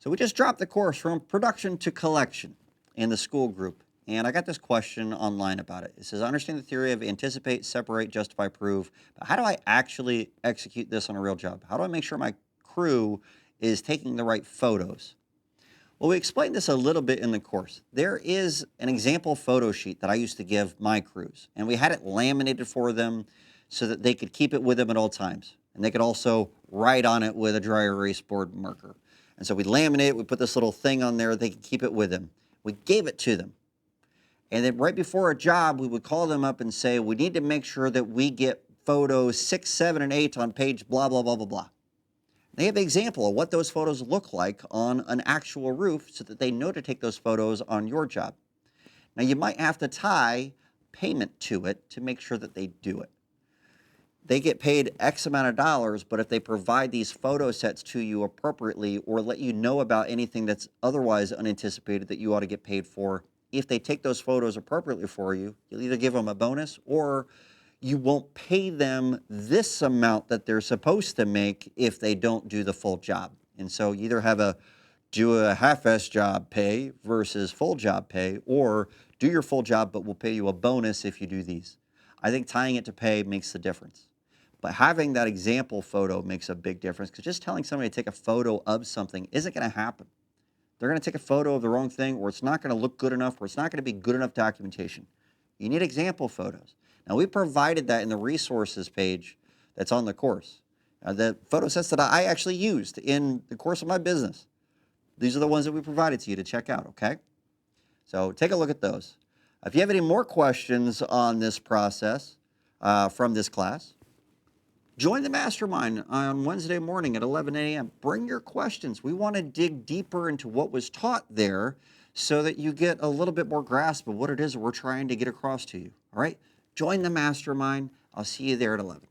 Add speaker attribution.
Speaker 1: So we just dropped the course from production to collection in the school group. And I got this question online about it. It says, I understand the theory of anticipate, separate, justify, prove, but how do I actually execute this on a real job? How do I make sure my crew is taking the right photos? Well, we explained this a little bit in the course. There is an example photo sheet that I used to give my crews, and we had it laminated for them so that they could keep it with them at all times. And they could also write on it with a dry erase board marker. And so we laminate it, we put this little thing on there, they could keep it with them. We gave it to them. And then right before a job, we would call them up and say, we need to make sure that we get photos 6, 7, and 8 on page blah, blah, blah, blah, blah. They have an example of what those photos look like on an actual roof so that they know to take those photos on your job. Now, you might have to tie payment to it to make sure that they do it. They get paid X amount of dollars, but if they provide these photo sets to you appropriately or let you know about anything that's otherwise unanticipated that you ought to get paid for, if they take those photos appropriately for you, you'll either give them a bonus or you won't pay them this amount that they're supposed to make if they don't do the full job. And so you either have a do a half-ass job pay versus full job pay, or do your full job but we'll pay you a bonus if you do these. I think tying it to pay makes the difference. But having that example photo makes a big difference, because just telling somebody to take a photo of something isn't going to happen. They're going to take a photo of the wrong thing, or it's not going to look good enough, or it's not going to be good enough documentation. You need example photos. Now, we provided that in the resources page that's on the course. The photo sets that I actually used in the course of my business, these are the ones that we provided to you to check out, okay? So take a look at those. If you have any more questions on this process from this class, join the mastermind on Wednesday morning at 11 a.m. Bring your questions. We want to dig deeper into what was taught there so that you get a little bit more grasp of what it is we're trying to get across to you, all right? Join the mastermind. I'll see you there at 11.